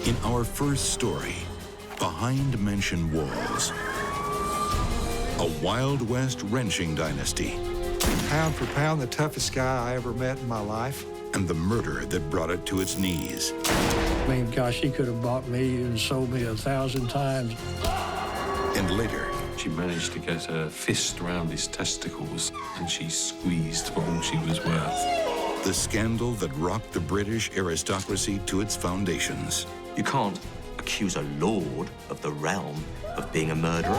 In our first story, Behind Mansion Walls, a Wild West wrenching dynasty. Pound for pound, the toughest guy I ever met in my life. And the murder that brought it to its knees. I mean, gosh, he could have bought me and sold me 1,000 times. And later, she managed to get her fist around his testicles, and she squeezed for all she was worth. The scandal that rocked the British aristocracy to its foundations. You can't accuse a lord of the realm of being a murderer.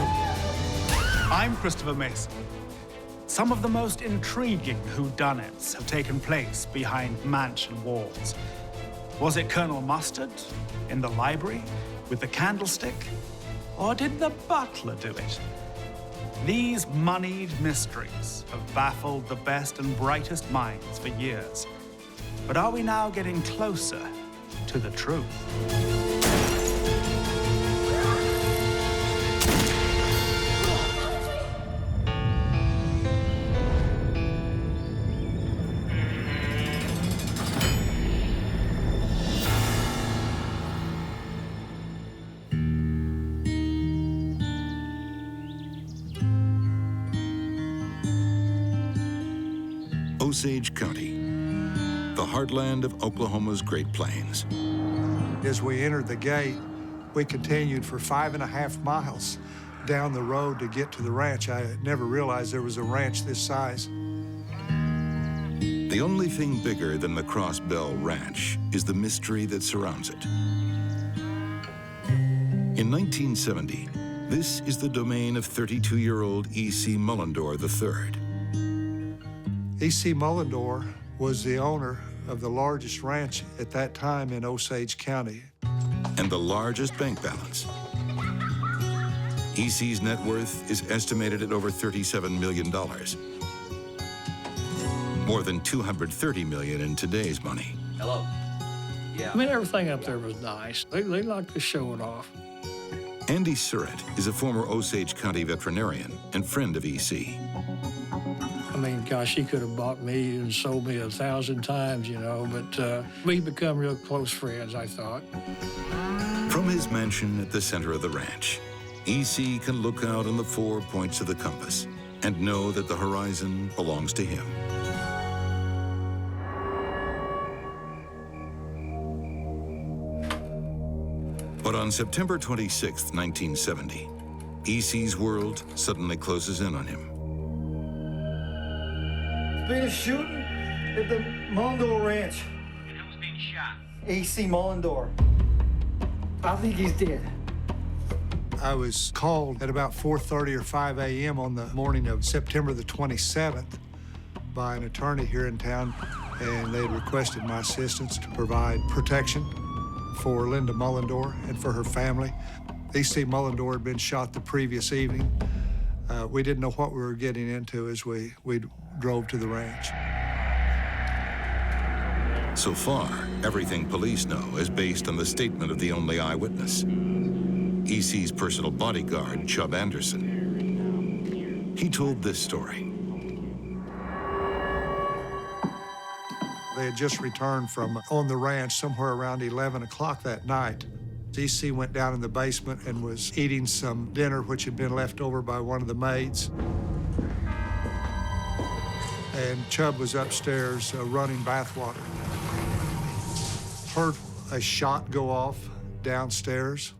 I'm Christopher Mason. Some of the most intriguing whodunits have taken place behind mansion walls. Was it Colonel Mustard in the library with the candlestick? Or did the butler do it? These moneyed mysteries have baffled the best and brightest minds for years. But are we now getting closer to the truth? Osage County, the heartland of Oklahoma's Great Plains. As we entered the gate, we continued for 5.5 miles down the road to get to the ranch. I had never realized there was a ranch this size. The only thing bigger than the Cross Bell Ranch is the mystery that surrounds it. In 1970, this is the domain of 32-year-old E.C. Mullendore III. E.C. Mullendore was the owner of the largest ranch at that time in Osage County. And the largest bank balance. E.C.'s net worth is estimated at over $37 million. More than $230 million in today's money. Hello. Yeah. I mean, everything up there was nice. They liked to show it off. Andy Surratt is a former Osage County veterinarian and friend of E.C. I mean, gosh, he could have bought me and sold me 1,000 times, you know, but we become real close friends, I thought. From his mansion at the center of the ranch, E.C. can look out on the 4 points of the compass and know that the horizon belongs to him. But on September 26, 1970, E.C.'s world suddenly closes in on him. Been a shooting at the Mullendore Ranch. And who's being shot? A.C. Mullendore. I think he's dead. I was called at about 4:30 or 5 a.m. on the morning of September the 27th by an attorney here in town, and they had requested my assistance to provide protection for Linda Mullendore and for her family. E.C. Mullendore had been shot the previous evening. We didn't know what we were getting into as we drove to the ranch. So far, everything police know is based on the statement of the only eyewitness, E.C.'s personal bodyguard, Chub Anderson. He told this story. They had just returned from on the ranch somewhere around 11 o'clock that night. E.C. went down in the basement and was eating some dinner which had been left over by one of the maids. And Chub was upstairs running bathwater. Heard a shot go off downstairs.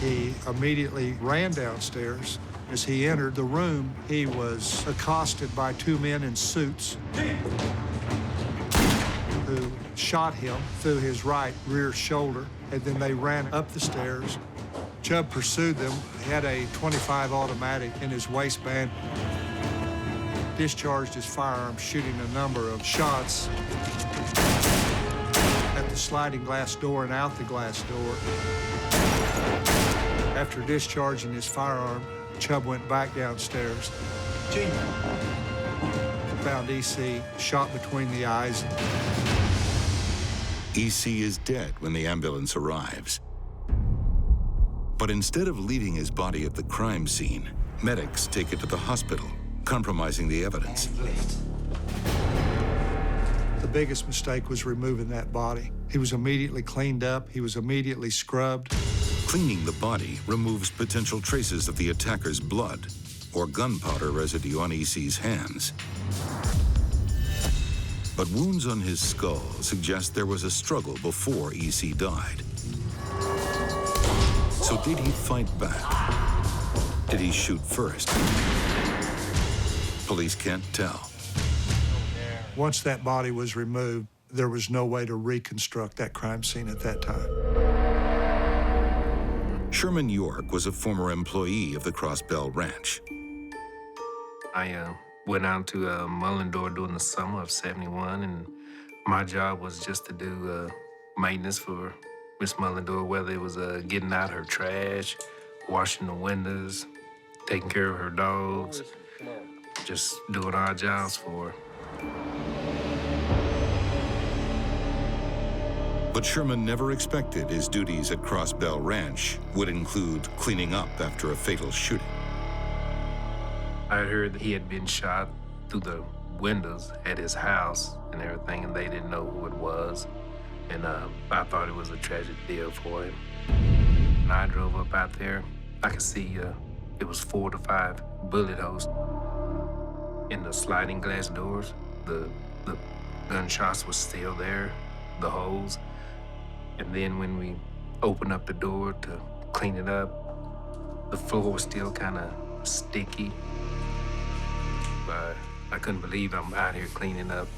He immediately ran downstairs. As he entered the room, he was accosted by 2 men in suits who shot him through his right rear shoulder, and then they ran up the stairs. Chub pursued them. He had a .25 automatic in his waistband. Discharged his firearm, shooting a number of shots at the sliding glass door and out the glass door. After discharging his firearm, Chub went back downstairs. Found E.C. shot between the eyes. E.C. is dead when the ambulance arrives. But instead of leaving his body at the crime scene, medics take it to the hospital, compromising the evidence. The biggest mistake was removing that body. He was immediately cleaned up. He was immediately scrubbed. Cleaning the body removes potential traces of the attacker's blood or gunpowder residue on EC's hands. But wounds on his skull suggest there was a struggle before EC died. So did he fight back? Did he shoot first? Police can't tell. Once that body was removed, there was no way to reconstruct that crime scene at that time. Sherman York was a former employee of the Crossbell Ranch. I went out to Mullendore during the summer of '71, and my job was just to do maintenance for Miss Mullendore, whether it was getting out her trash, washing the windows, taking care of her dogs, just doing our jobs for her. But Sherman never expected his duties at Crossbell Ranch would include cleaning up after a fatal shooting. I heard that he had been shot through the windows at his house and everything, and they didn't know who it was. And I thought it was a tragic deal for him. And I drove up out there. I could see it was 4 to 5 bullet holes in the sliding glass doors. The gunshots were still there, the holes. And then when we opened up the door to clean it up, the floor was still kind of sticky. But I couldn't believe I'm out here cleaning up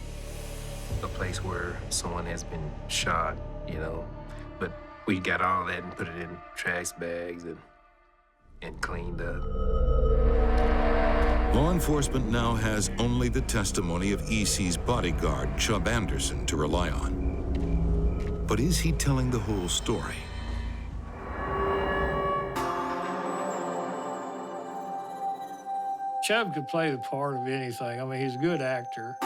a place where someone has been shot, you know. But we got all that and put it in trash bags and cleaned up. Law enforcement now has only the testimony of EC's bodyguard, Chubb Anderson, to rely on. But is he telling the whole story? Chubb could play the part of anything. I mean, he's a good actor.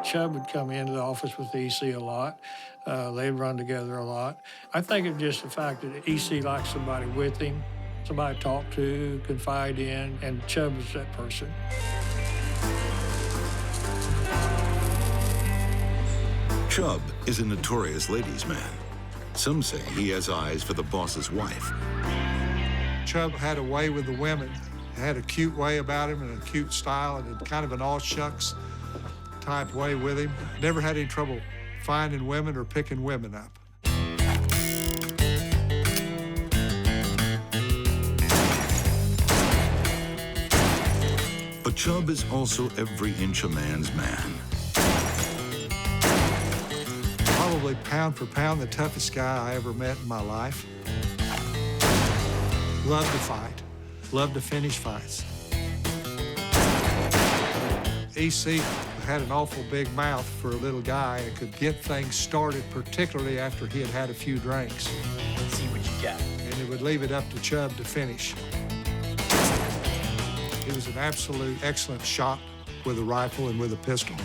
Chubb would come into the office with EC a lot. They'd run together a lot. I think it's just the fact that EC liked somebody with him, somebody to talk to, confide in, and Chubb was that person. Chubb is a notorious ladies' man. Some say he has eyes for the boss's wife. Chubb had a way with the women. He had a cute way about him and a cute style and kind of an all-shucks type way with him. Never had any trouble finding women or picking women up. But Chubb is also every inch a man's man. Probably pound for pound the toughest guy I ever met in my life. Loved to fight, loved to finish fights. EC had an awful big mouth for a little guy and could get things started, particularly after he had had a few drinks. Let's see what you got. And it would leave it up to Chubb to finish. He was an absolute excellent shot with a rifle and with a pistol.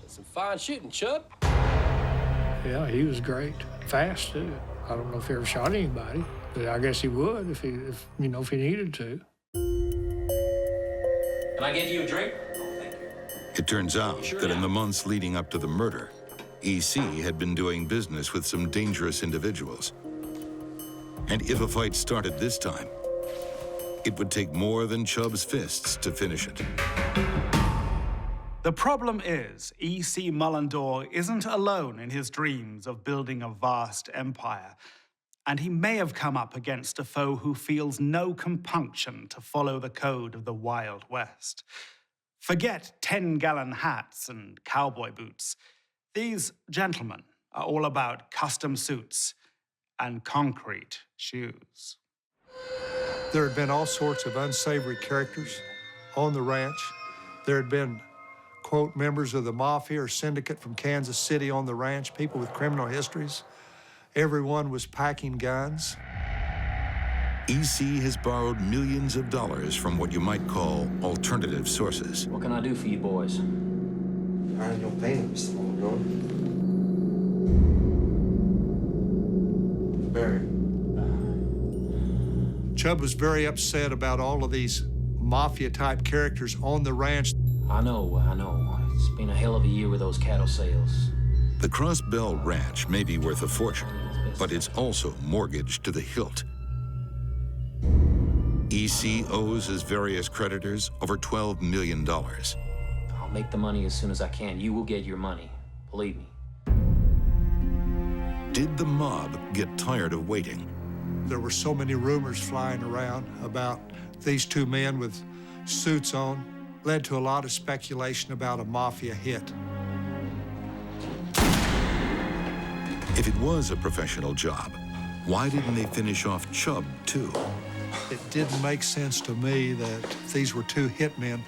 Some fine shooting, Chubb. Yeah, he was great. Fast, too. I don't know if he ever shot anybody, but I guess he would if he needed to. Can I get you a drink? Oh, thank you. It turns out that in the months leading up to the murder, EC had been doing business with some dangerous individuals. And if a fight started this time, it would take more than Chubb's fists to finish it. The problem is, E.C. Mullendore isn't alone in his dreams of building a vast empire, and he may have come up against a foe who feels no compunction to follow the code of the Wild West. Forget 10-gallon hats and cowboy boots. These gentlemen are all about custom suits and concrete shoes. There had been all sorts of unsavory characters on the ranch. There had been, quote, members of the mafia or syndicate from Kansas City on the ranch, people with criminal histories. Everyone was packing guns. EC has borrowed millions of dollars from what you might call alternative sources. What can I do for you boys? Earn your pay, Mr. Mullendore. Barry. Chubb was very upset about all of these mafia-type characters on the ranch. I know. It's been a hell of a year with those cattle sales. The Cross Bell Ranch may be worth a fortune, but it's also mortgaged to the hilt. EC owes his various creditors over $12 million. I'll make the money as soon as I can. You will get your money. Believe me. Did the mob get tired of waiting? There were so many rumors flying around about these two men with suits on, led to a lot of speculation about a mafia hit. If it was a professional job, why didn't they finish off Chubb, too? It didn't make sense to me that if these were two hitmen,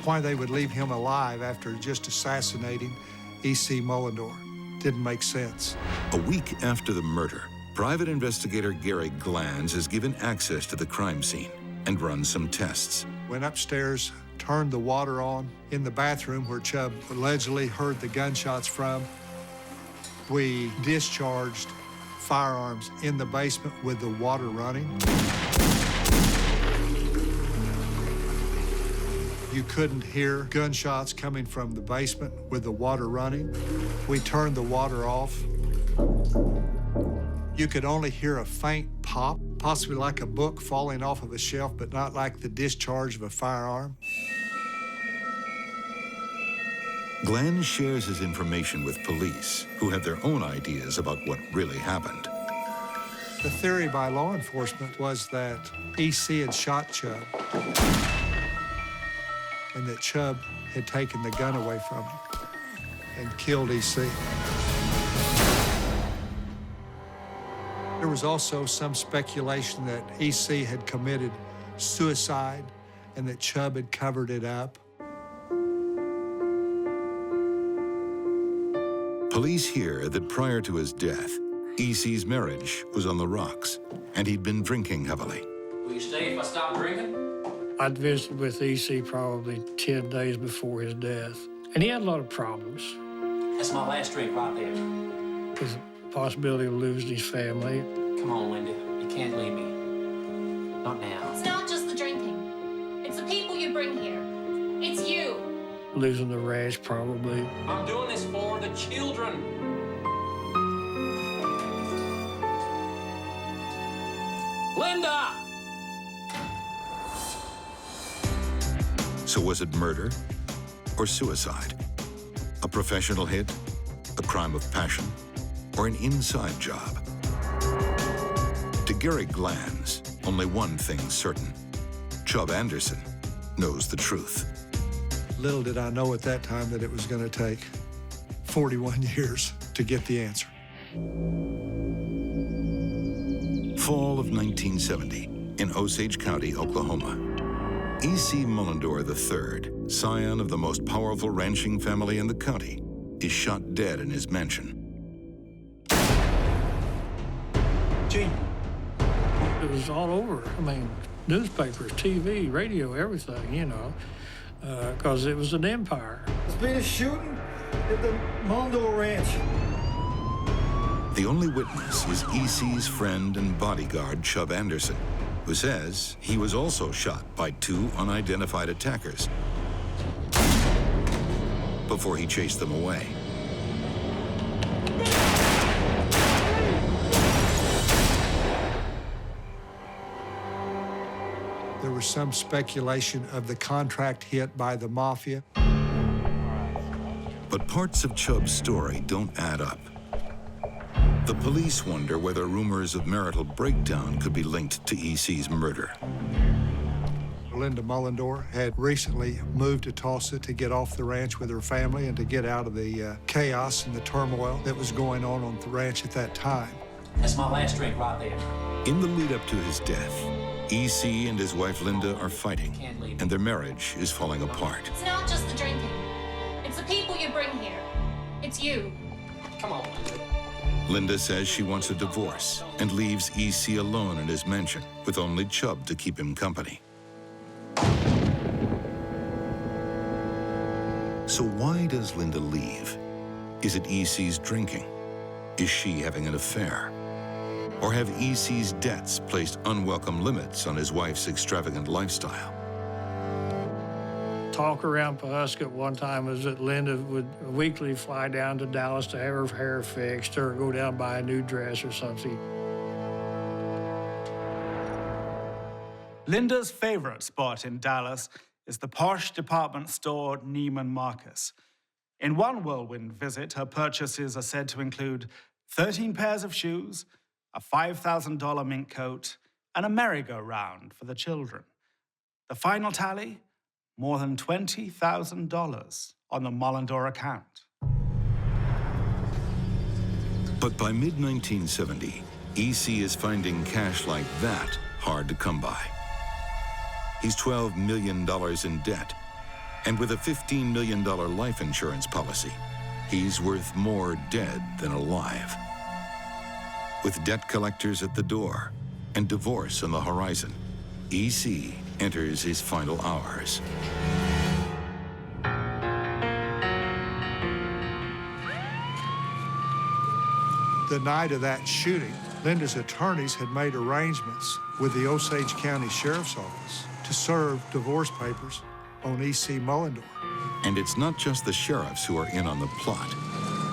why they would leave him alive after just assassinating E.C. Mullendore. Didn't make sense. A week after the murder, private investigator Gary Glanz is given access to the crime scene and runs some tests. Went upstairs, turned the water on in the bathroom where Chubb allegedly heard the gunshots from. We discharged firearms in the basement with the water running. You couldn't hear gunshots coming from the basement with the water running. We turned the water off. You could only hear a faint pop, possibly like a book falling off of a shelf, but not like the discharge of a firearm. Glenn shares his information with police, who have their own ideas about what really happened. The theory by law enforcement was that E.C. had shot Chubb and that Chubb had taken the gun away from him and killed E.C. There was also some speculation that E.C. had committed suicide and that Chubb had covered it up. Police hear that prior to his death, E.C.'s marriage was on the rocks, and he'd been drinking heavily. Will you stay if I stop drinking? I'd visited with E.C. probably 10 days before his death, and he had a lot of problems. That's my last drink right there. With the possibility of losing his family. Come on, Linda. You can't leave me. Not now. It's not just the drinking. It's the people you bring here. It's you. Losing the ranch, probably. I'm doing this for the children. Linda! So was it murder or suicide? A professional hit, a crime of passion, or an inside job? To Gary Glanz, only one thing's certain. Chubb Anderson knows the truth. Little did I know at that time that it was going to take 41 years to get the answer. Fall of 1970 in Osage County, Oklahoma. E.C. Mullendore III, scion of the most powerful ranching family in the county, is shot dead in his mansion. Gene. It was all over. I mean, newspapers, TV, radio, everything, you know, because it was an empire. There's been a shooting at the Mullendore Ranch. The only witness is E.C.'s friend and bodyguard, Chubb Anderson, who says he was also shot by two unidentified attackers before he chased them away. There was some speculation of the contract hit by the mafia. But parts of Chubb's story don't add up. The police wonder whether rumors of marital breakdown could be linked to E.C.'s murder. Linda Mullendore had recently moved to Tulsa to get off the ranch with her family and to get out of the chaos and the turmoil that was going on the ranch at that time. That's my last drink right there. In the lead up to his death, E.C. and his wife Linda are fighting, and their marriage is falling apart. It's not just the drinking. It's the people you bring here. It's you. Come on, Linda. Linda says she wants a divorce and leaves E.C. alone in his mansion with only Chubb to keep him company. So why does Linda leave? Is it E.C.'s drinking? Is she having an affair? Or have EC's debts placed unwelcome limits on his wife's extravagant lifestyle? Talk around Pawhuska at one time was that Linda would weekly fly down to Dallas to have her hair fixed or go down and buy a new dress or something. Linda's favorite spot in Dallas is the posh department store Neiman Marcus. In one whirlwind visit, her purchases are said to include 13 pairs of shoes, a $5,000 mink coat, and a merry-go-round for the children. The final tally? More than $20,000 on the Mullendore account. But by mid-1970, EC is finding cash like that hard to come by. He's $12 million in debt, and with a $15 million life insurance policy, he's worth more dead than alive. With debt collectors at the door and divorce on the horizon, EC enters his final hours. The night of that shooting, Linda's attorneys had made arrangements with the Osage County Sheriff's Office to serve divorce papers on E.C. Mullendore. And it's not just the sheriffs who are in on the plot.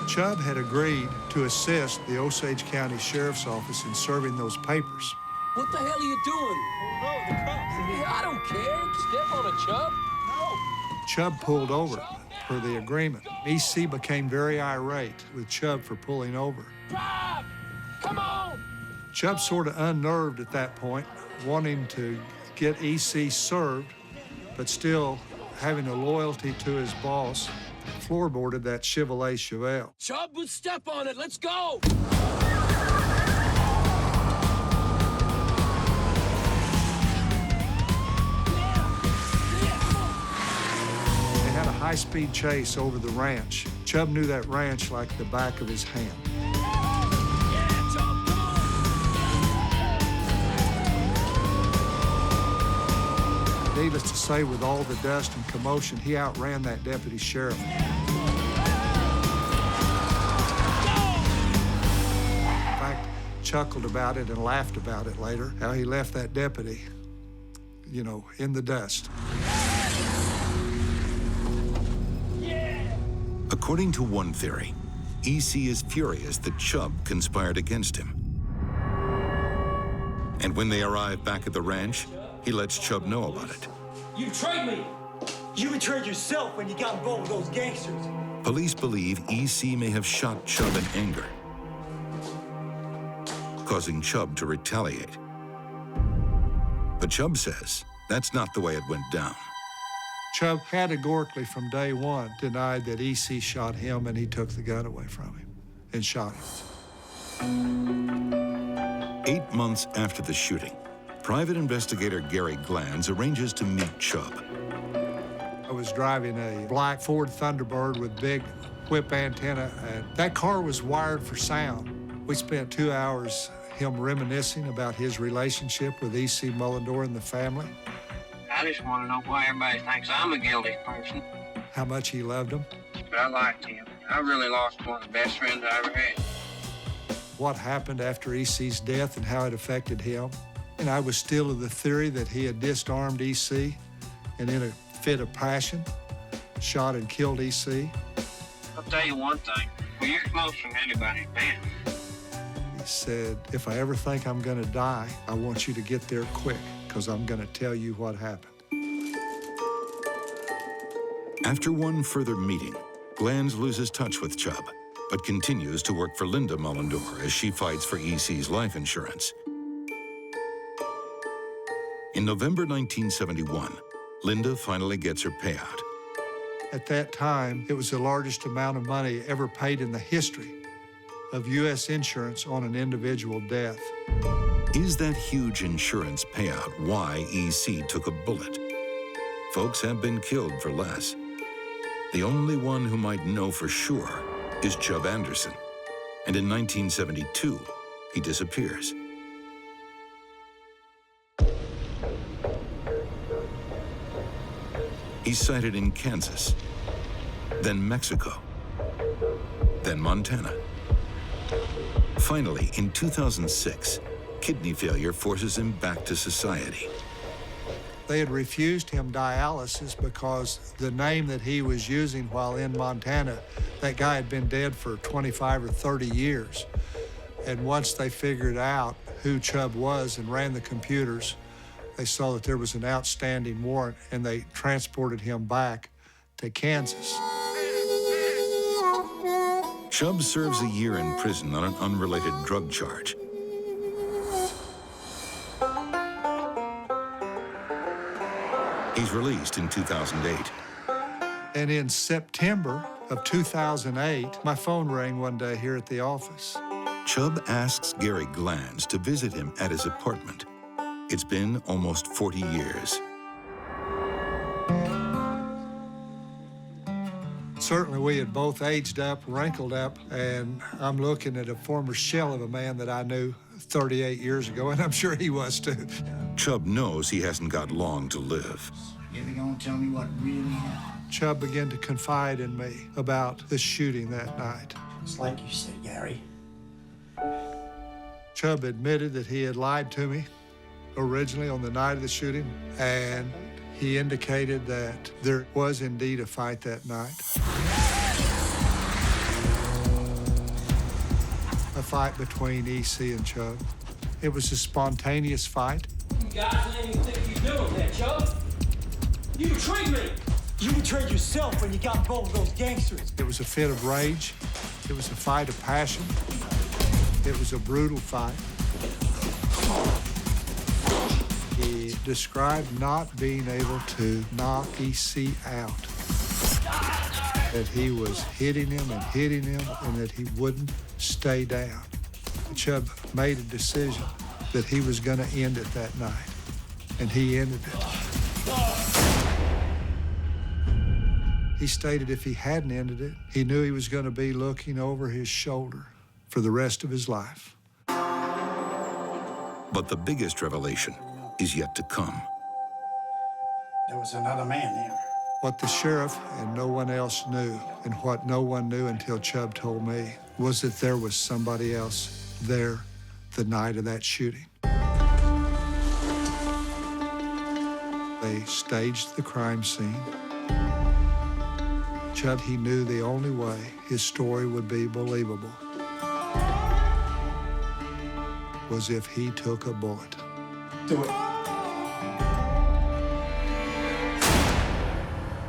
Chubb had agreed to assist the Osage County Sheriff's Office in serving those papers. What the hell are you doing? Oh, the cops. I don't care. Step on a Chubb. No. Chubb pulled over per the agreement. E.C. became very irate with Chubb for pulling over. Drive! Come on! Chubb sort of unnerved at that point, wanting to get E.C. served, but still having a loyalty to his boss, floorboarded that Chevrolet Chevelle. Chubb would step on it. Let's go! They had a high-speed chase over the ranch. Chubb knew that ranch like the back of his hand. Needless to say, with all the dust and commotion, he outran that deputy sheriff. In fact, chuckled about it and laughed about it later, how he left that deputy, you know, in the dust. According to one theory, EC is furious that Chubb conspired against him. And when they arrive back at the ranch, he lets Chubb know about it. You betrayed me! You betrayed yourself when you got involved with those gangsters. Police believe EC may have shot Chubb in anger, causing Chubb to retaliate. But Chubb says that's not the way it went down. Chubb categorically from day one denied that EC shot him, and he took the gun away from him and shot him. 8 months after the shooting, private investigator Gary Glanz arranges to meet Chubb. I was driving a black Ford Thunderbird with big whip antenna, and that car was wired for sound. We spent 2 hours him reminiscing about his relationship with E.C. Mullendore and the family. I just want to know why everybody thinks I'm a guilty person. How much he loved him. But I liked him. I really lost one of the best friends I ever had. What happened after E.C.'s death and how it affected him. And I was still of the theory that he had disarmed E.C. and in a fit of passion, shot and killed E.C. I'll tell you one thing. Well, you're closer than anybody's been. He said, if I ever think I'm gonna die, I want you to get there quick, because I'm gonna tell you what happened. After one further meeting, Glanz loses touch with Chubb, but continues to work for Linda Mullendore as she fights for EC's life insurance. In November 1971, Linda finally gets her payout. At that time, it was the largest amount of money ever paid in the history of U.S. insurance on an individual death. Is that huge insurance payout why EC took a bullet? Folks have been killed for less. The only one who might know for sure is Chubb Anderson. And in 1972, he disappears. He's sighted in Kansas, then Mexico, then Montana, Finally, in 2006, kidney failure forces him back to society. They had refused him dialysis because the name that he was using while in Montana, that guy had been dead for 25 or 30 years. And once they figured out who Chubb was and ran the computers, they saw that there was an outstanding warrant, and they transported him back to Kansas. Chubb serves a year in prison on an unrelated drug charge. He's released in 2008. And in September of 2008, my phone rang one day here at the office. Chubb asks Gary Glanz to visit him at his apartment. It's been almost 40 years. Certainly, we had both aged up, wrinkled up, and I'm looking at a former shell of a man that I knew 38 years ago, and I'm sure he was too. Chubb knows he hasn't got long to live. You ever gonna tell me what really happened? Chubb began to confide in me about the shooting that night. It's like you said, Gary. Chubb admitted that he had lied to me originally on the night of the shooting, and he indicated that there was indeed a fight that night. A fight between EC and Chubb. It was a spontaneous fight. You guys ain't even think you're doing that, Chubb. You betrayed me. You betrayed yourself when you got involved with those gangsters. It was a fit of rage. It was a fight of passion. It was a brutal fight. He described not being able to knock EC out. That he was hitting him and that he wouldn't stay down. Chubb made a decision that he was going to end it that night, and he ended it. He stated if he hadn't ended it, he knew he was going to be looking over his shoulder for the rest of his life. But the biggest revelation is yet to come. There was another man there. What the sheriff and no one else knew, and what no one knew until Chubb told me, was that there was somebody else there the night of that shooting. They staged the crime scene. Chubb, he knew the only way his story would be believable was if he took a bullet. Do it.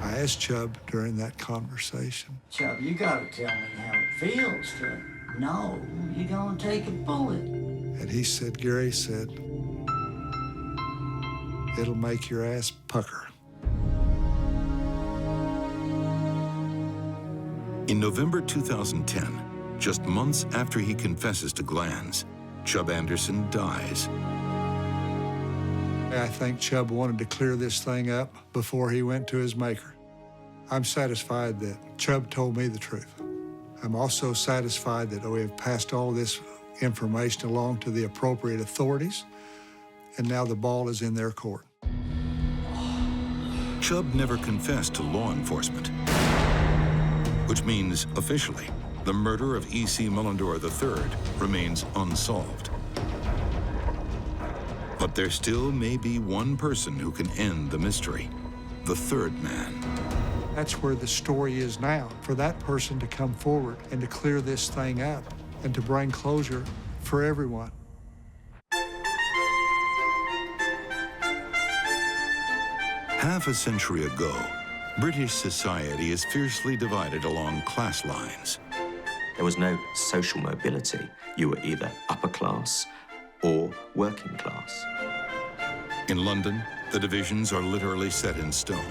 I asked Chubb during that conversation. Chubb, you gotta tell me how it feels to know you're gonna take a bullet. And he said, Gary said, it'll make your ass pucker. In November 2010, just months after he confesses to Glanz, Chubb Anderson dies. I think Chubb wanted to clear this thing up before he went to his maker. I'm satisfied that Chubb told me the truth. I'm also satisfied that we have passed all this information along to the appropriate authorities, and now the ball is in their court. Chubb never confessed to law enforcement, which means, officially, the murder of E.C. Mullendore III remains unsolved. But there still may be one person who can end the mystery, the third man. That's where the story is now, for that person to come forward and to clear this thing up and to bring closure for everyone. Half a century ago, British society is fiercely divided along class lines. There was no social mobility. You were either upper class or working class. In London, the divisions are literally set in stone.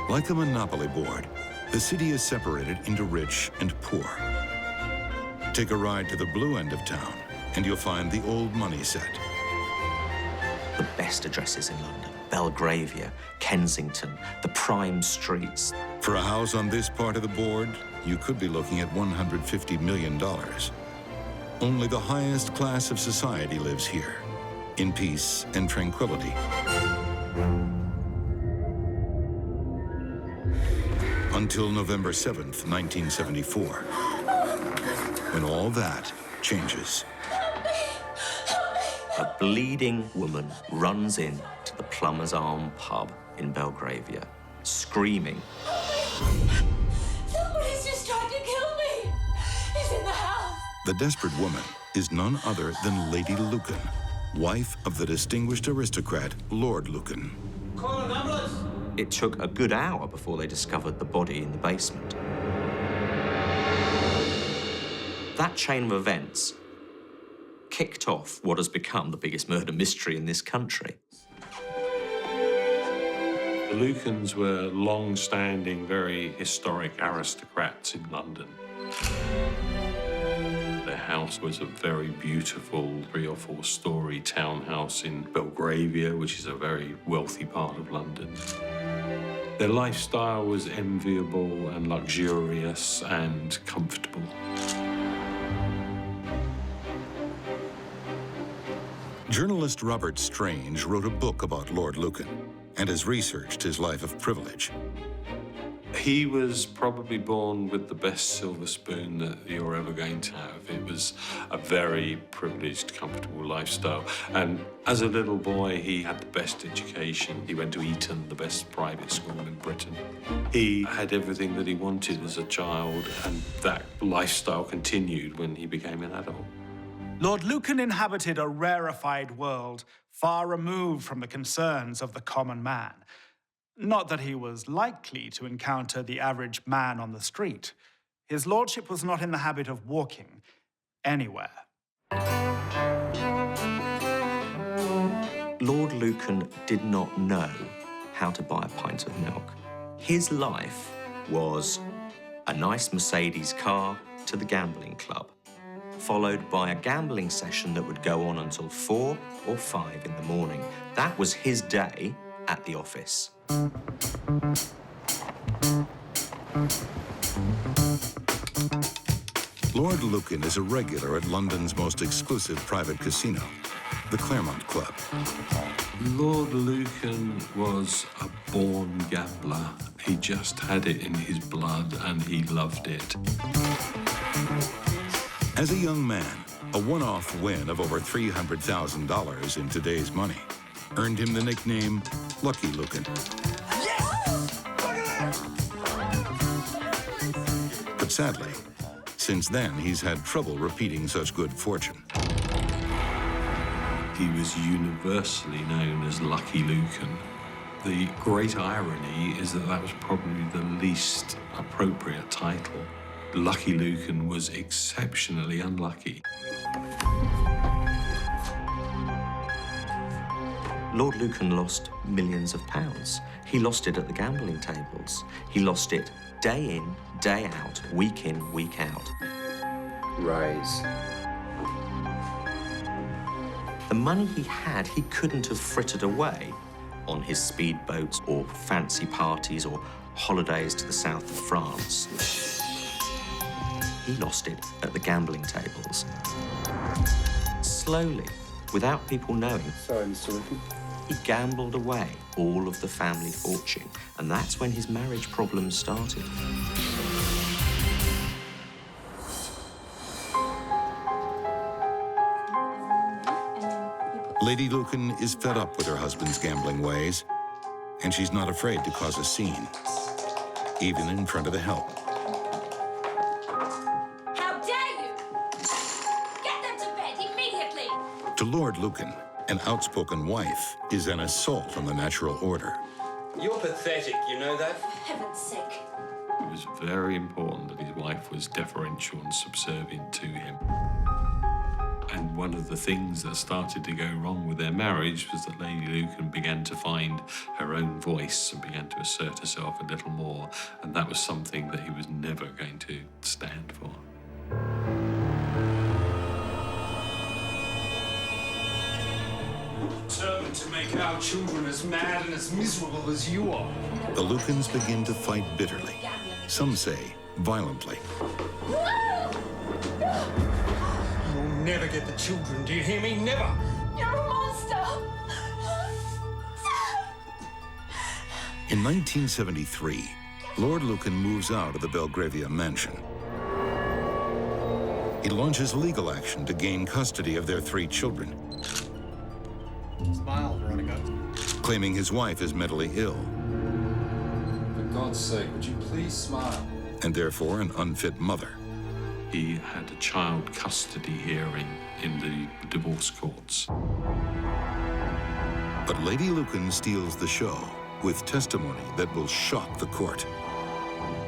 Like a monopoly board, the city is separated into rich and poor. Take a ride to the blue end of town, and you'll find the old money set. The best addresses in London: Belgravia, Kensington, the prime streets. For a house on this part of the board, you could be looking at $150 million. Only the highest class of society lives here, in peace and tranquility. Until November 7th, 1974, when all that changes. A bleeding woman runs in to the Plumber's Arm pub in Belgravia, screaming. Somebody's just trying to kill me. He's in the house. The desperate woman is none other than Lady Lucan, wife of the distinguished aristocrat Lord Lucan. Call an ambulance. It took a good hour before they discovered the body in the basement. That chain of events kicked off what has become the biggest murder mystery in this country. The Lucans were long-standing, very historic aristocrats in London. Their house was a very beautiful 3- or 4-storey townhouse in Belgravia, which is a very wealthy part of London. Their lifestyle was enviable and luxurious and comfortable. Journalist Robert Strange wrote a book about Lord Lucan and has researched his life of privilege. He was probably born with the best silver spoon that you're ever going to have. It was a very privileged, comfortable lifestyle. And as a little boy, he had the best education. He went to Eton, the best private school in Britain. He had everything that he wanted as a child, and that lifestyle continued when he became an adult. Lord Lucan inhabited a rarefied world, far removed from the concerns of the common man. Not that he was likely to encounter the average man on the street. His lordship was not in the habit of walking anywhere. Lord Lucan did not know how to buy a pint of milk. His life was a nice Mercedes car to the gambling club, followed by a gambling session that would go on until 4 or 5 in the morning. That was his day at the office. Lord Lucan is a regular at London's most exclusive private casino, the Claremont Club. Lord Lucan was a born gambler. He just had it in his blood and he loved it. As a young man, a one-off win of over $300,000 in today's money earned him the nickname Lucky Lucan. Yes! Look at that! But sadly, since then, he's had trouble repeating such good fortune. He was universally known as Lucky Lucan. The great irony is that that was probably the least appropriate title. Lucky Lucan was exceptionally unlucky. Lord Lucan lost millions of pounds. He lost it at the gambling tables. He lost it day in, day out, week in, week out. Rise. The money he had, he couldn't have frittered away on his speedboats or fancy parties or holidays to the south of France. He lost it at the gambling tables. Slowly, without people knowing. Sorry, Mr. Lucan. He gambled away all of the family fortune, and that's when his marriage problems started. Lady Lucan is fed up with her husband's gambling ways, and she's not afraid to cause a scene, even in front of the help. How dare you! Get them to bed immediately! To Lord Lucan, an outspoken wife is an assault on the natural order. You're pathetic, you know that? For heaven's sake. It was very important that his wife was deferential and subservient to him. And one of the things that started to go wrong with their marriage was that Lady Lucan began to find her own voice and began to assert herself a little more, and that was something that he was never going to stand for. Determined to make our children as mad and as miserable as you are. The Lucans begin to fight bitterly, some say violently. You'll never get the children, do you hear me? Never! You're a monster! In 1973, Lord Lucan moves out of the Belgravia mansion. He launches legal action to gain custody of their 3 children, Smile, Veronica. claiming his wife is mentally ill For God's sake, would you please smile? and therefore an unfit mother. He had a child custody hearing in the divorce courts. But Lady Lucan steals the show with testimony that will shock the court.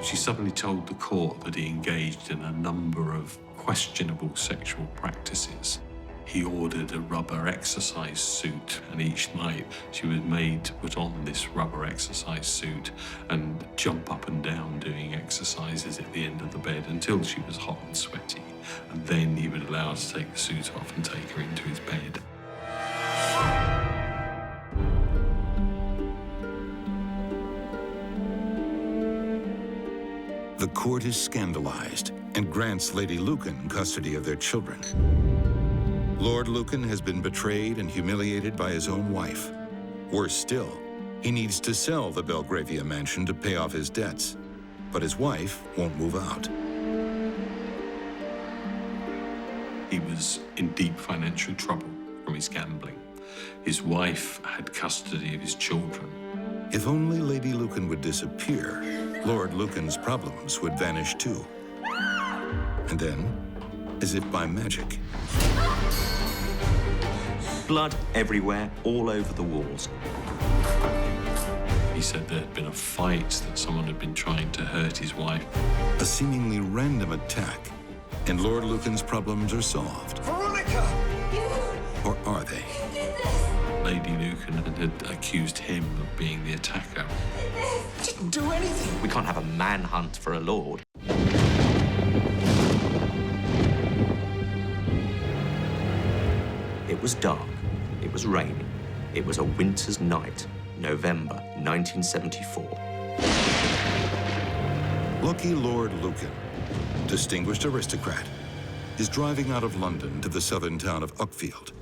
She suddenly told the court that he engaged in a number of questionable sexual practices. He ordered a rubber exercise suit, and each night she was made to put on this rubber exercise suit and jump up and down doing exercises at the end of the bed until she was hot and sweaty. And then he would allow her to take the suit off and take her into his bed. The court is scandalized and grants Lady Lucan custody of their children. Lord Lucan has been betrayed and humiliated by his own wife. Worse still, he needs to sell the Belgravia mansion to pay off his debts, but his wife won't move out. He was in deep financial trouble from his gambling. His wife had custody of his children. If only Lady Lucan would disappear, Lord Lucan's problems would vanish too. And then, as if by magic, blood everywhere, all over the walls. He said there had been a fight, that someone had been trying to hurt his wife. a seemingly random attack, and Lord Lucan's problems are solved. Veronica! Or are they? Lady Lucan had accused him of being the attacker. I didn't do anything. We can't have a manhunt for a lord. It was dark. It was raining. It was a winter's night, November 1974. Lucky Lord Lucan, distinguished aristocrat, is driving out of London to the southern town of Uckfield.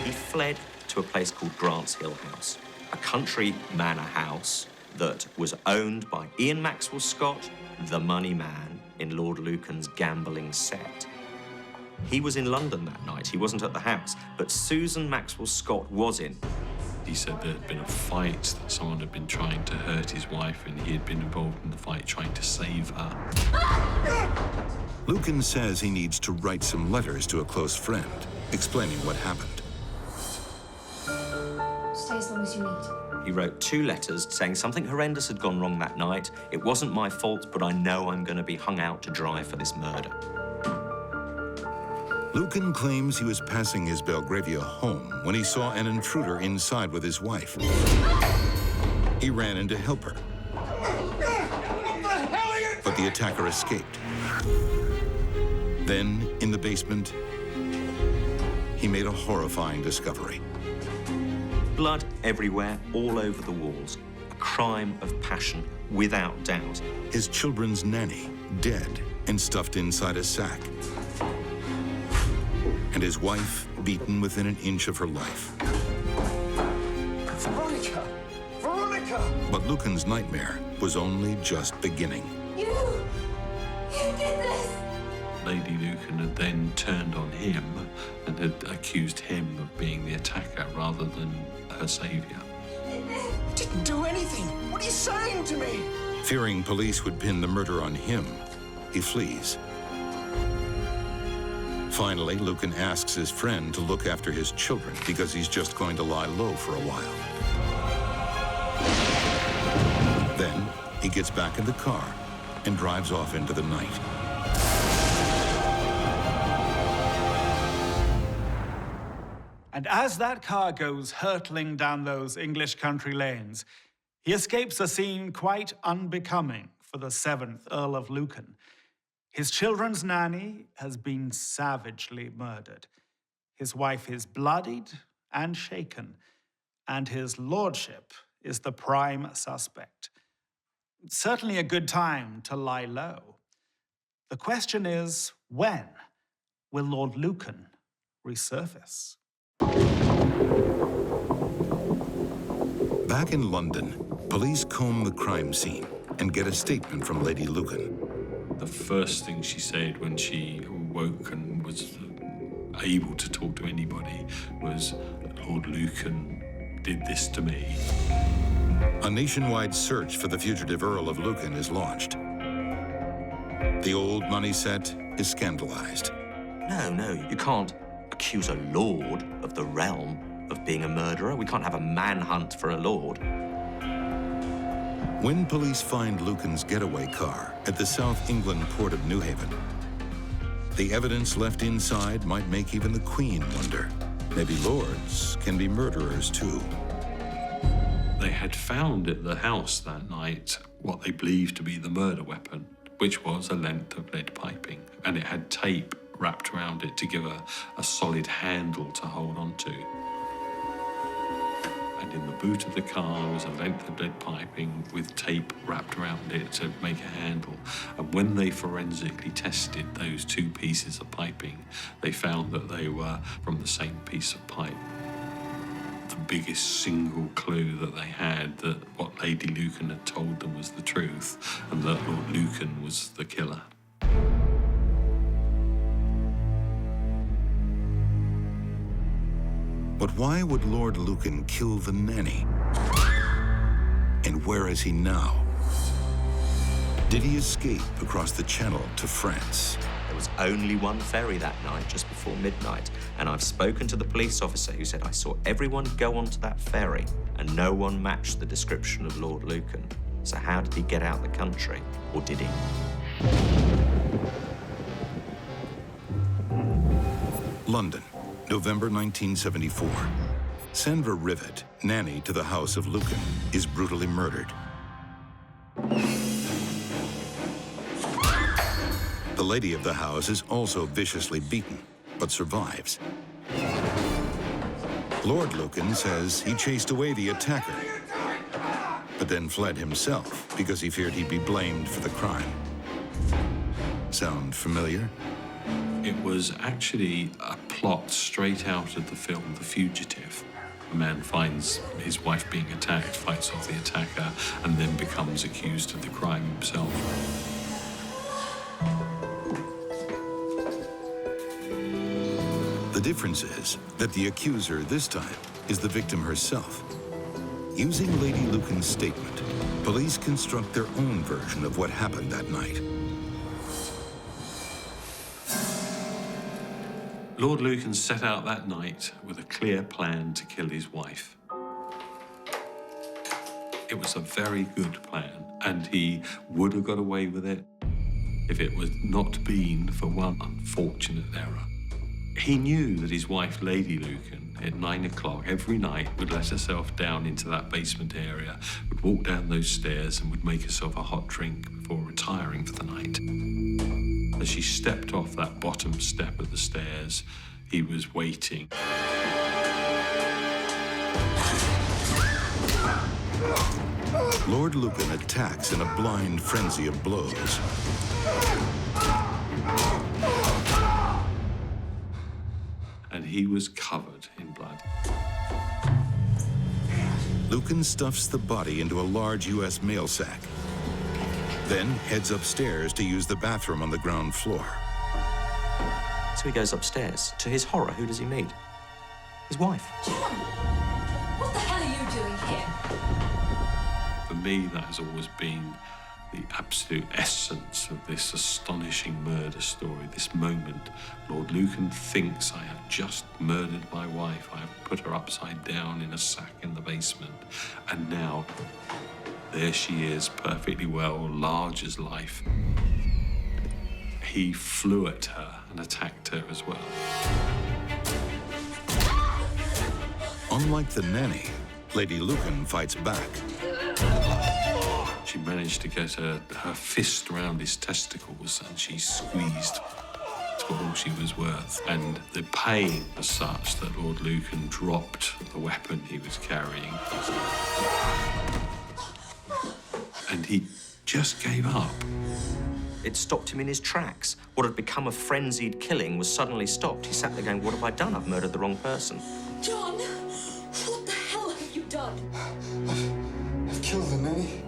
He fled to a place called Grant's Hill House, a country manor house that was owned by Ian Maxwell Scott, the money man in Lord Lucan's gambling set. He was in London that night. He wasn't at the house, but Susan Maxwell Scott was in. He said there had been a fight, that someone had been trying to hurt his wife, and he had been involved in the fight trying to save her. Lucan says he needs to write some letters to a close friend, explaining what happened. Stay as long as you need. He wrote 2 letters saying something horrendous had gone wrong that night. It wasn't my fault, but I know I'm going to be hung out to dry for this murder. Lucan claims he was passing his Belgravia home when he saw an intruder inside with his wife. He ran in to help her, but the attacker escaped. Then, in the basement, he made a horrifying discovery. Blood everywhere, all over the walls. A crime of passion, without doubt. His children's nanny, dead and stuffed inside a sack. And his wife beaten within an inch of her life. Veronica! Veronica! But Lucan's nightmare was only just beginning. You did this! Lady Lucan had then turned on him and had accused him of being the attacker rather than her saviour. I didn't do anything. What are you saying to me? Fearing police would pin the murder on him, he flees. Finally, Lucan asks his friend to look after his children because he's just going to lie low for a while. Then, he gets back in the car and drives off into the night. And as that car goes hurtling down those English country lanes, he escapes a scene quite unbecoming for the 7th Earl of Lucan. His children's nanny has been savagely murdered. His wife is bloodied and shaken, and his lordship is the prime suspect. It's certainly a good time to lie low. The question is, when will Lord Lucan resurface? Back in London, police comb the crime scene and get a statement from Lady Lucan. The first thing she said when she woke and was able to talk to anybody was, Lord Lucan did this to me. A nationwide search for the fugitive Earl of Lucan is launched. The old money set is scandalized. No, you can't accuse a lord of the realm of being a murderer. We can't have a manhunt for a lord. When police find Lucan's getaway car at the South England port of New Haven, the evidence left inside might make even the Queen wonder. Maybe lords can be murderers too. They had found at the house that night what they believed to be the murder weapon, which was a length of lead piping, and it had tape wrapped around it to give a solid handle to hold onto. And in the boot of the car was a length of lead piping with tape wrapped around it to make a handle. And when they forensically tested those two pieces of piping, they found that they were from the same piece of pipe. The biggest single clue that they had that what Lady Lucan had told them was the truth, and that Lord Lucan was the killer. But why would Lord Lucan kill the nanny? And where is he now? Did he escape across the Channel to France? There was only one ferry that night, just before midnight, and I've spoken to the police officer who said I saw everyone go onto that ferry and no one matched the description of Lord Lucan. So how did he get out the country, or did he? London, November 1974. Sandra Rivet, nanny to the house of Lucan, is brutally murdered. The lady of the house is also viciously beaten, but survives. Lord Lucan says he chased away the attacker, but then fled himself because he feared he'd be blamed for the crime. Sound familiar? It was actually a plot straight out of the film The Fugitive. A man finds his wife being attacked, fights off the attacker, and then becomes accused of the crime himself. The difference is that the accuser this time is the victim herself. Using Lady Lucan's statement, police construct their own version of what happened that night. Lord Lucan set out that night with a clear plan to kill his wife. It was a very good plan, and he would have got away with it if it was not been for one unfortunate error. He knew that his wife, Lady Lucan, at 9 o'clock every night would let herself down into that basement area, would walk down those stairs and would make herself a hot drink before retiring for the night. As she stepped off that bottom step of the stairs, he was waiting. Lord Lucan attacks in a blind frenzy of blows. And he was covered in blood. Lucan stuffs the body into a large U.S. mail sack, then heads upstairs to use the bathroom on the ground floor. So he goes upstairs. To his horror, who does he meet? His wife. John, what the hell are you doing here? For me, that has always been the absolute essence of this astonishing murder story, this moment. Lord Lucan thinks I have just murdered my wife. I have put her upside down in a sack in the basement. And now, there she is, perfectly well, large as life. He flew at her and attacked her as well. Unlike the nanny, Lady Lucan fights back. She managed to get her fist around his testicles, and she squeezed to all she was worth. And the pain was such that Lord Lucan dropped the weapon he was carrying. And he just gave up. It stopped him in his tracks. What had become a frenzied killing was suddenly stopped. He sat there going, what have I done? I've murdered the wrong person. John, what the hell have you done? I've killed the nanny.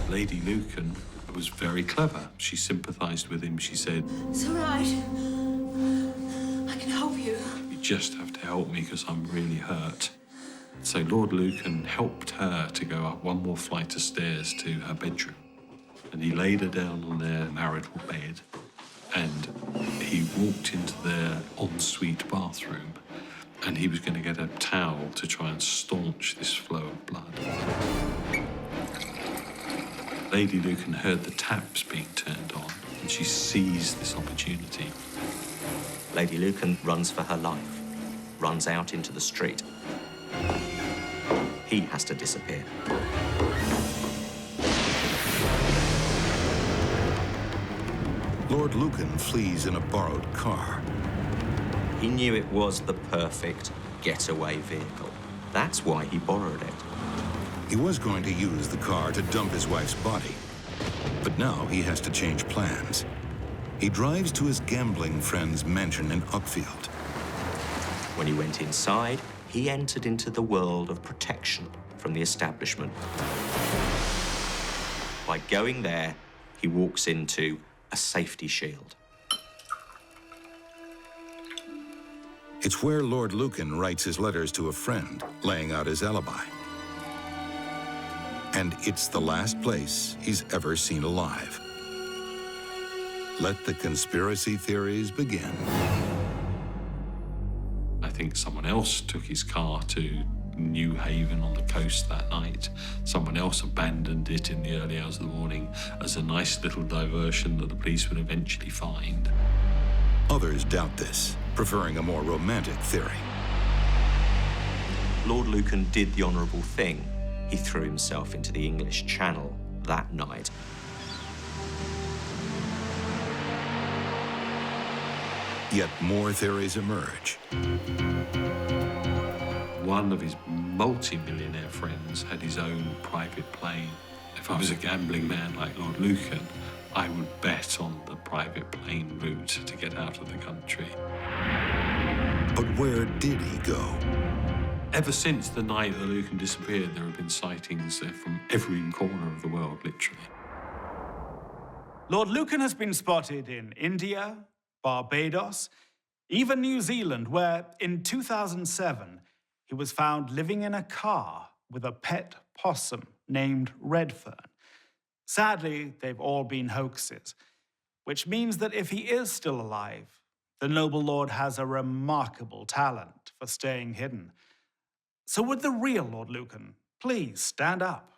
Lady Lucan was very clever. She sympathised with him. She said, It's all right. I can help you. "You just have to help me because I'm really hurt." So Lord Lucan helped her to go up one more flight of stairs to her bedroom. And he laid her down on their marital bed, and he walked into their ensuite bathroom, and he was going to get a towel to try and staunch this flow of blood. Lady Lucan heard the taps being turned on, and she seized this opportunity. Lady Lucan runs for her life, runs out into the street. He has to disappear. Lord Lucan flees in a borrowed car. He knew it was the perfect getaway vehicle. That's why he borrowed it. He was going to use the car to dump his wife's body, but now he has to change plans. He drives to his gambling friend's mansion in Uckfield. When he went inside, he entered into the world of protection from the establishment. By going there, he walks into a safety shield. It's where Lord Lucan writes his letters to a friend, laying out his alibi. And it's the last place he's ever seen alive. Let the conspiracy theories begin. I think someone else took his car to New Haven on the coast that night. Someone else abandoned it in the early hours of the morning as a nice little diversion that the police would eventually find. Others doubt this, preferring a more romantic theory. Lord Lucan did the honourable thing. He threw himself into the English Channel that night. Yet more theories emerge. One of his multi-millionaire friends had his own private plane. If I was a gambling man like Lord Lucan, I would bet on the private plane route to get out of the country. But where did he go? Ever since the night that Lucan disappeared, there have been sightings from every corner of the world, literally. Lord Lucan has been spotted in India, Barbados, even New Zealand, where in 2007, he was found living in a car with a pet possum named Redfern. Sadly, they've all been hoaxes, which means that if he is still alive, the noble lord has a remarkable talent for staying hidden. So would the real Lord Lucan please stand up?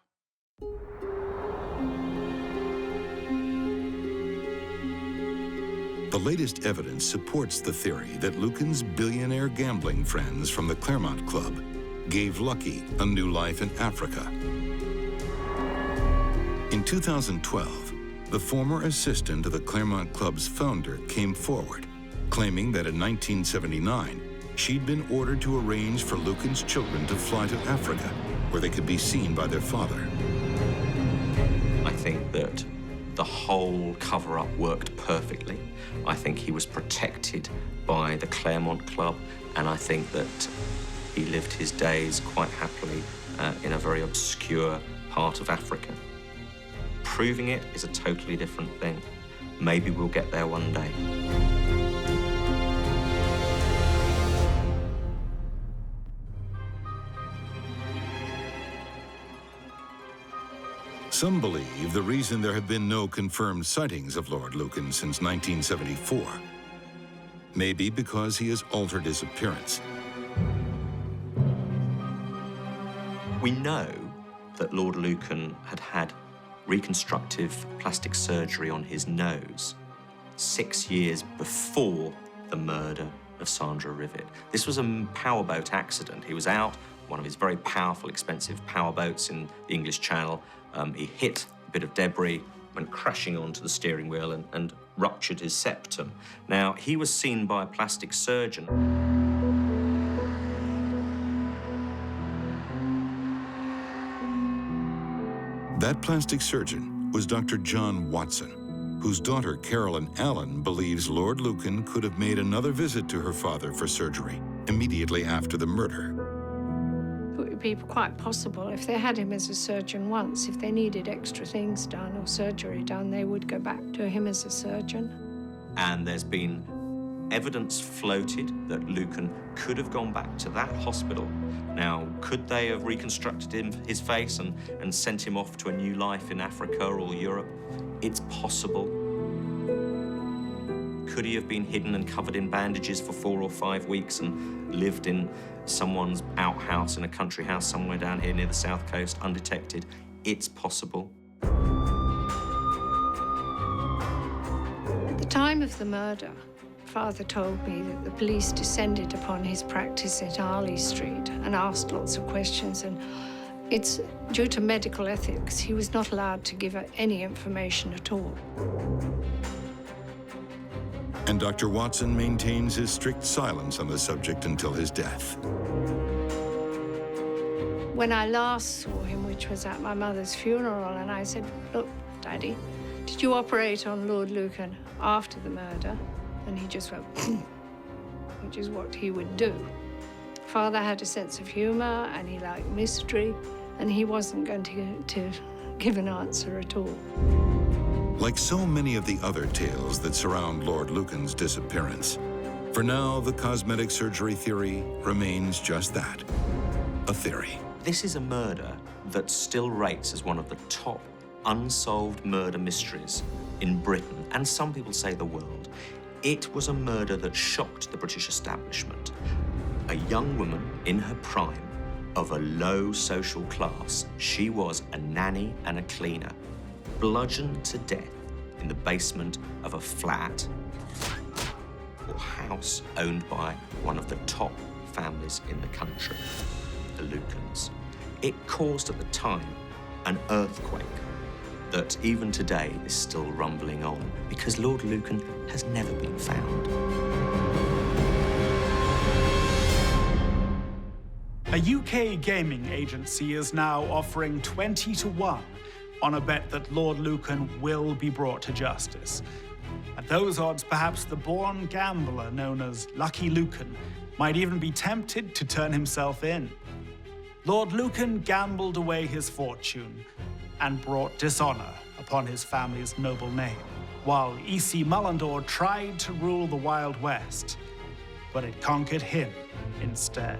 The latest evidence supports the theory that Lucan's billionaire gambling friends from the Claremont Club gave Lucky a new life in Africa. In 2012, the former assistant of the Claremont Club's founder came forward, claiming that in 1979, she'd been ordered to arrange for Lucan's children to fly to Africa, where they could be seen by their father. I think that the whole cover-up worked perfectly. I think he was protected by the Claremont Club, and I think that he lived his days quite happily in a very obscure part of Africa. Proving it is a totally different thing. Maybe we'll get there one day. Some believe the reason there have been no confirmed sightings of Lord Lucan since 1974 may be because he has altered his appearance. We know that Lord Lucan had had reconstructive plastic surgery on his nose 6 years before the murder of Sandra Rivet. This was a powerboat accident. He was out, one of his very powerful, expensive powerboats in the English Channel. He hit a bit of debris, went crashing onto the steering wheel and ruptured his septum. Now, he was seen by a plastic surgeon. That plastic surgeon was Dr. John Watson, whose daughter Carolyn Allen believes Lord Lucan could have made another visit to her father for surgery immediately after the murder. people quite possible. If they had him as a surgeon once, if they needed extra things done or surgery done, they would go back to him as a surgeon. And there's been evidence floated that Lucan could have gone back to that hospital. Now, could they have reconstructed his face and sent him off to a new life in Africa or Europe? It's possible. Could he have been hidden and covered in bandages for 4 or 5 weeks and lived in someone's outhouse in a country house somewhere down here near the south coast, undetected? It's possible. At the time of the murder, Father told me that the police descended upon his practice at Harley Street and asked lots of questions, and it's due to medical ethics, he was not allowed to give any information at all. And Dr. Watson maintains his strict silence on the subject until his death. When I last saw him, which was at my mother's funeral, and I said, "Look, Daddy, did you operate on Lord Lucan after the murder?" And he just went, which is what he would do. Father had a sense of humor, and he liked mystery, and he wasn't going to give an answer at all. Like so many of the other tales that surround Lord Lucan's disappearance, for now, the cosmetic surgery theory remains just that, a theory. This is a murder that still rates as one of the top unsolved murder mysteries in Britain, and some people say the world. It was a murder that shocked the British establishment. A young woman in her prime, of a low social class, she was a nanny and a cleaner, bludgeoned to death in the basement of a flat or house owned by one of the top families in the country, the Lucans. It caused at the time an earthquake that even today is still rumbling on because Lord Lucan has never been found. A UK gaming agency is now offering 20 to 1 on a bet that Lord Lucan will be brought to justice. At those odds, perhaps the born gambler known as Lucky Lucan might even be tempted to turn himself in. Lord Lucan gambled away his fortune and brought dishonor upon his family's noble name, while E.C. Mullendore tried to rule the Wild West, but it conquered him instead.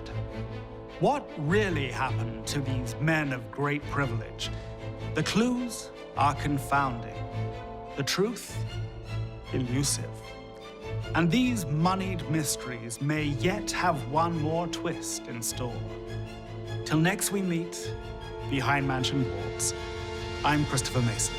What really happened to these men of great privilege? The clues are confounding. The truth, elusive. And these moneyed mysteries may yet have one more twist in store. Till next we meet, behind mansion walls, I'm Christopher Mason.